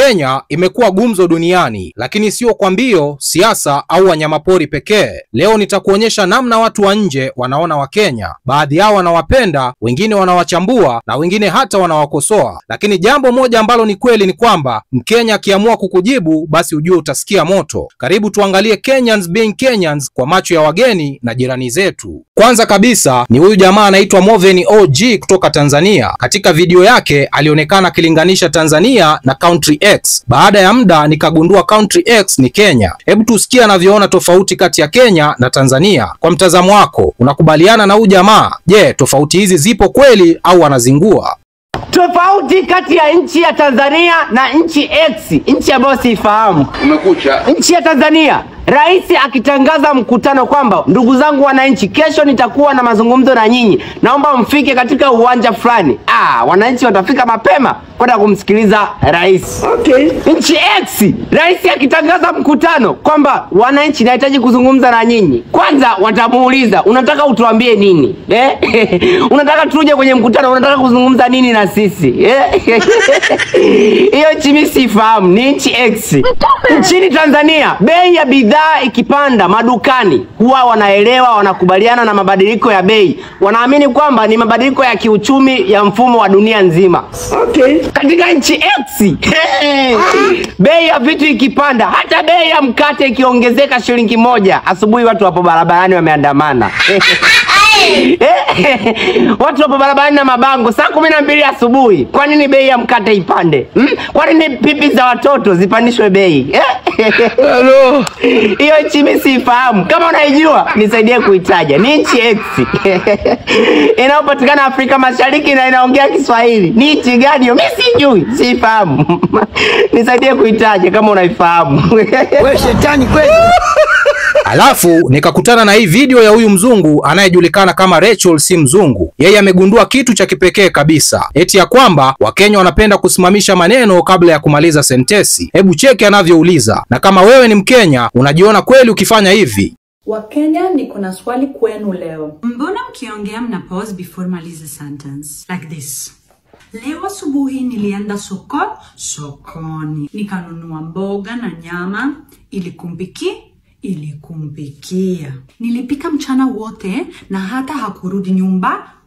Kenya imekuwa gumzo duniani, lakini sio kwa mbio, siasa au wanyamapori pekee. Leo nitakuonyesha namna watu wa nje wanaona wa Kenya. Baadhi yao wanawapenda, wengine wanawachambua na wengine hata wanawakosoa. Lakini jambo moja ambalo ni kweli ni kwamba Mkenya akiamua kukujibu basi ujue utasikia moto. Karibu tuangalie Kenyans being Kenyans kwa macho ya wageni na jirani zetu. Kwanza kabisa ni huyu jamaa anaitwa Moveni OG kutoka Tanzania. Katika video yake alionekana akilinganisha Tanzania na Country X. Baada ya muda nikagundua Country X ni Kenya. Hebu tusikie anavyoona tofauti kati ya Kenya na Tanzania. Kwa mtazamo wako, unakubaliana na huyu jamaa? Je, tofauti hizi zipo kweli au wanazingua? Tofauti kati ya nchi ya Tanzania na nchi X, nchi ambayo siifahamu. Umekucha. Nchi ya Tanzania, rais akitangaza mkutano kwamba ndugu zangu wananchi, kesho nitakuwa na mazungumzo na nyinyi, naomba mfike katika uwanja fulani. Wananchi watafika mapema kwenda kumsikiliza rais. Okay. Nchi X, rais akitangaza mkutano kwamba wananchi nahitaji kuzungumza na nyinyi, kwanza watamuuliza unataka utuambie nini? Unataka tuje kwenye mkutano, unataka kuzungumza nini na sisi? Hiyo nchi mimi sifahamu, ni nchi X. Nchini Tanzania, bei ya bidhaa ikipanda madukani huwa wanaelewa, wanakubaliana na mabadiliko ya bei. Wanaamini kwamba ni mabadiliko ya kiuchumi ya mfumo wa dunia nzima. Okay. Katika nchi X, bei ya vitu ikipanda, hata bei ya mkate ikiongezeka shilingi moja, asubuhi watu wapo barabarani wameandamana. Watu wapo barabarani na mabango saa 12 asubuhi. Kwa nini bei ya mkate ipande? Kwa nini pipi za watoto zipandishwe bei? Hello. Hiyo nchi mimi sifahamu. Kama unaijua nisaidie kuitaja. Ni nchi X. Inayopatikana Afrika Mashariki na inaongea Kiswahili. Ni nchi gani hiyo? Mimi sijui, sifahamu. Nisaidie kuitaja kama unaifahamu. Wewe shetani kweli. Alafu nikakutana na hii video ya huyu mzungu anayejulikana kama Rachel si mzungu. Yeye amegundua kitu cha kipekee kabisa, eti ya kwamba Wakenya wanapenda kusimamisha maneno kabla ya kumaliza sentesi. Hebu cheki anavyouliza. Na kama wewe ni Mkenya, unajiona kweli ukifanya hivi? Wakenya, niko na swali kwenu leo. Mbona mkiongea mna pause before malize sentence? Like this. Leo asubuhi nilienda sokoni. Nikanunua mboga na nyama ili kumpikia. Nilipika mchana wote na hata hakurudi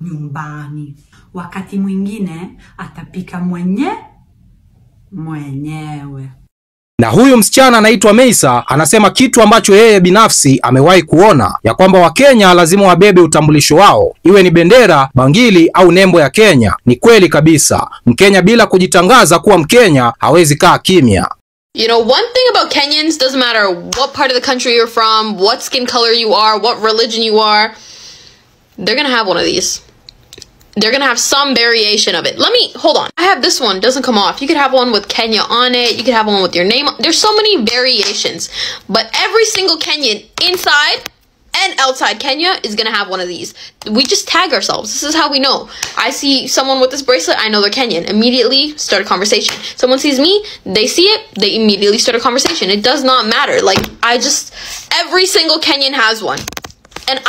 nyumbani. Wakati mwingine atapika mwenyewe. Na huyu msichana anaitwa Meisa anasema kitu ambacho yeye binafsi amewahi kuona, ya kwamba Wakenya lazima wabebe utambulisho wao, iwe ni bendera, bangili au nembo ya Kenya. Ni kweli kabisa. Mkenya bila kujitangaza kuwa Mkenya hawezi kaa kimya. You know, one thing about Kenyans, doesn't matter what part of the country you're from, what skin color you are, what religion you are, they're gonna have one of these. They're gonna have some variation of it. Hold on. I have this one, doesn't come off. You could have one with Kenya on it. You could have one with your name. There's so many variations. But every single Kenyan inside and outside Kenya is gonna have one of these. We just tag ourselves. This is how we know. I see someone with this bracelet, I know they're Kenyan. Immediately start a conversation. Someone sees me, they see it, they immediately start a conversation. It does not matter. Every single Kenyan has one. And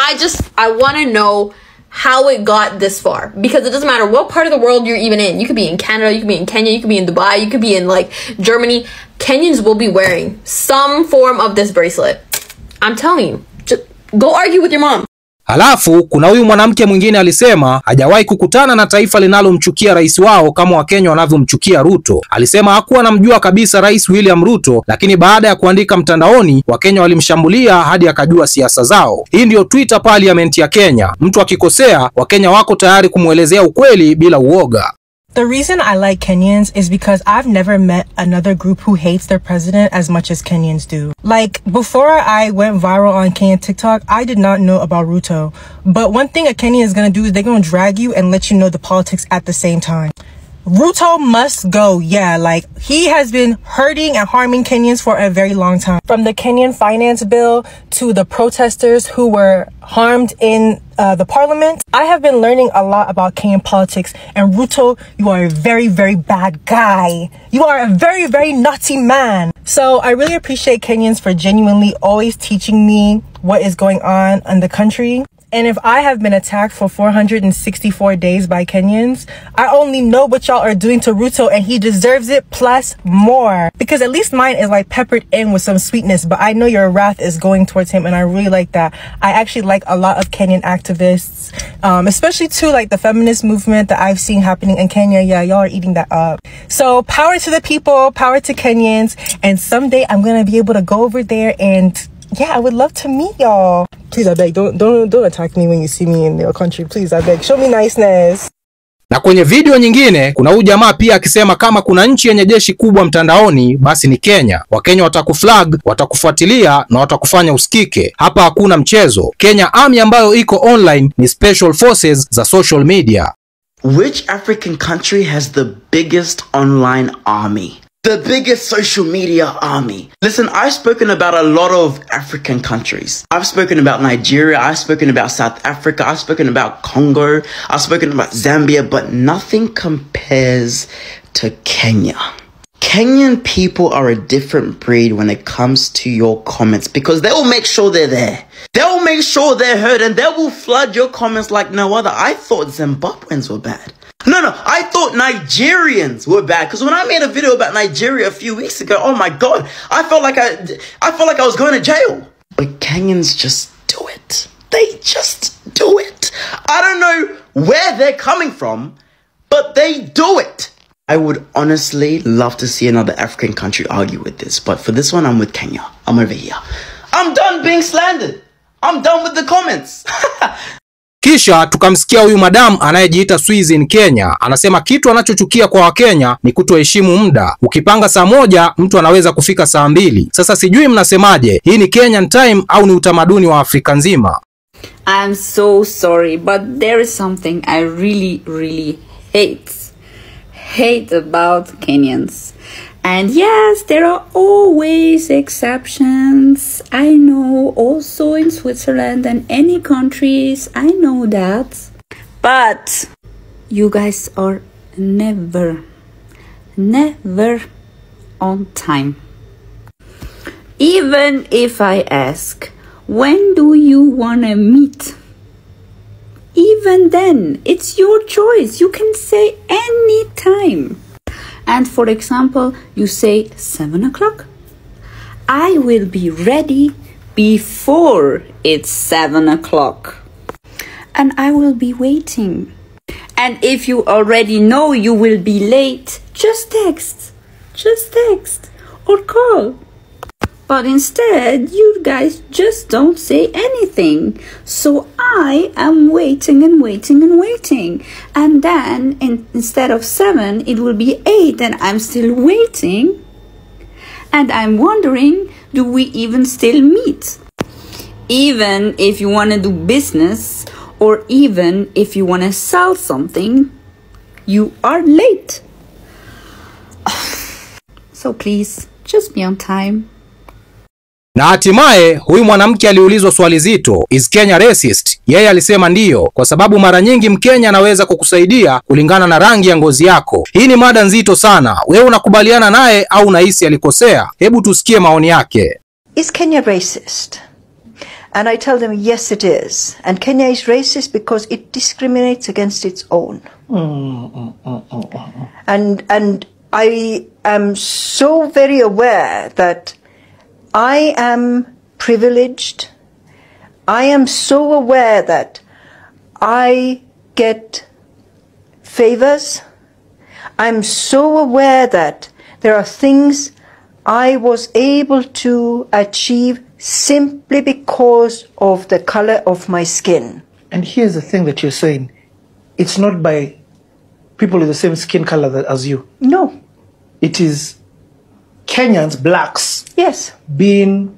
I wanna know how it got this far, because it doesn't matter what part of the world you're even in. You could be in Canada, you could be in Kenya, you could be in Dubai, you could be in Germany. Kenyans will be wearing some form of this bracelet. I'm telling you. Go argue with your mom. Halafu kuna huyu mwanamke mwingine alisema hajawahi kukutana na taifa linalomchukia rais wao kama Wakenya wanavyomchukia Ruto. Alisema hakuwa anamjua kabisa Rais William Ruto, lakini baada ya kuandika mtandaoni Wakenya walimshambulia hadi akajua siasa zao. Hii ndio Twitter Parliament ya Kenya. Mtu akikosea, Wakenya wako tayari kumuelezea ukweli bila uoga. The reason I like Kenyans is because I've never met another group who hates their president as much as Kenyans do. Before I went viral on Kenyan TikTok, I did not know about Ruto. But one thing a Kenyan is gonna do is they're gonna drag you and let you know the politics at the same time. Ruto must go. Yeah, he has been hurting and harming Kenyans for a very long time. From the Kenyan finance bill to the protesters who were harmed in the parliament. I have been learning a lot about Kenyan politics, and Ruto, you are a very, very bad guy. You are a very, very naughty man. So I really appreciate Kenyans for genuinely always teaching me what is going on in the country. And if I have been attacked for 464 days by Kenyans, I only know what y'all are doing to Ruto, and he deserves it plus more. Because at least mine is like peppered in with some sweetness, but I know your wrath is going towards him, and I really like that. I actually like a lot of Kenyan activists, especially too like the feminist movement that I've seen happening in Kenya. Yeah, y'all are eating that up. So power to the people, power to Kenyans, and someday I'm gonna be able to go over there and yeah, I would love to meet y'all. Please, I beg, don't attack me when you see me in your country. Please, I beg, show me niceness. Na kwenye video nyingine kuna huyu jamaa pia akisema kama kuna nchi yenye jeshi kubwa mtandaoni basi ni Kenya. Wakenya watakuflag, watakufuatilia na watakufanya usikike. Hapa hakuna mchezo. Kenya Army ambayo iko online ni special forces za social media. Which African country has the biggest online army? The biggest social media army. Listen, I've spoken about a lot of African countries. I've spoken about Nigeria, I've spoken about South Africa, I've spoken about Congo, I've spoken about Zambia, but nothing compares to Kenya. Kenyan people are a different breed when it comes to your comments because they will make sure they're there. They will make sure they're heard and they will flood your comments like no other. I thought Zimbabweans were bad. No, I thought Nigerians were bad because when I made a video about Nigeria a few weeks ago, oh my God, I felt like I was going to jail. But Kenyans just do it. They just do it. I don't know where they're coming from, but they do it. I would honestly love to see another African country argue with this, but for this one, I'm with Kenya. I'm over here. I'm done being slandered. I'm done with the comments. Kisha tukamsikia huyu madam anayejiita Swizi in Kenya. Anasema kitu anachochukia kwa Wakenya ni kutoheshimu muda. Ukipanga saa 1, mtu anaweza kufika saa 2. Sasa sijui mnasemaje? Hii ni Kenyan time au ni utamaduni wa Afrika nzima? I'm so sorry, but there is something I really hate about Kenyans. And yes, there are always exceptions. I know, also in Switzerland and any countries, I know that. But you guys are never on time. Even if I ask, when do you wanna meet? Even then, it's your choice. You can say any time. And for example, you say 7 o'clock. I will be ready before it's 7 o'clock. And I will be waiting. And if you already know you will be late, just text. Or call. But instead, you guys just don't say anything. So I am waiting and waiting and waiting. And then instead of 7, it will be 8 and I'm still waiting. And I'm wondering, do we even still meet? Even if you want to do business or even if you want to sell something, you are late. So please, just be on time. Na hatimaye huyu mwanamke aliulizwa swali zito, is Kenya racist? Yeye alisema ndiyo, kwa sababu mara nyingi Mkenya anaweza kukusaidia kulingana na rangi ya ngozi yako. Hii ni mada nzito sana. Wewe unakubaliana naye au unahisi alikosea? Hebu tusikie maoni yake. Is Kenya racist? And I tell them yes it is. And Kenya is racist because it discriminates against its own. And I am so very aware that I am privileged. I am so aware that I get favors. I'm so aware that there are things I was able to achieve simply because of the color of my skin. And here's the thing that you're saying. It's not by people with the same skin color as you. No. It is Kenyans, blacks, yes, being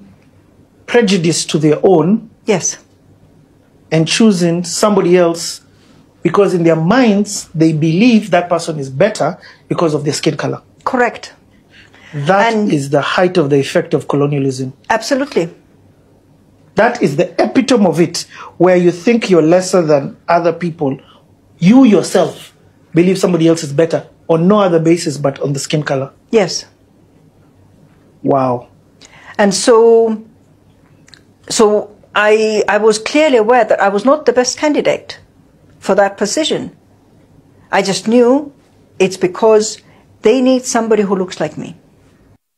prejudiced to their own, yes, and choosing somebody else because in their minds they believe that person is better because of their skin color. Correct. That is the height of the effect of colonialism. Absolutely. That is the epitome of it, where you think you're lesser than other people. You yourself believe somebody else is better on no other basis but on the skin color. Yes. Wow. And so I was clearly aware that I was not the best candidate for that position. I just knew it's because they need somebody who looks like me.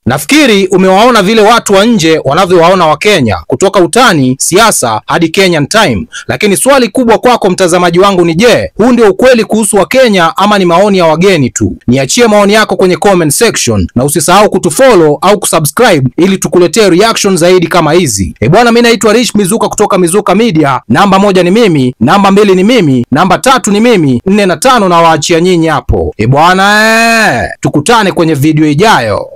Nafikiri umewaona vile watu wa nje wanavyowaona wa Kenya, kutoka utani, siasa hadi Kenyan Time. Lakini swali kubwa kwako mtazamaji wangu ni je, huu ndio ukweli kuhusu wa Kenya ama ni maoni ya wageni tu? Niachie maoni yako kwenye comment section na usisahau kutufollow au kusubscribe ili tukuletee reaction zaidi kama hizi. Bwana, mimi naitwa Rich Mizuka kutoka Mizuka Media. Namba 1 ni mimi, namba 2 ni mimi, namba 3 ni mimi, 4 na 5 na waachia nyinyi hapo. Bwana, tukutane kwenye video ijayo.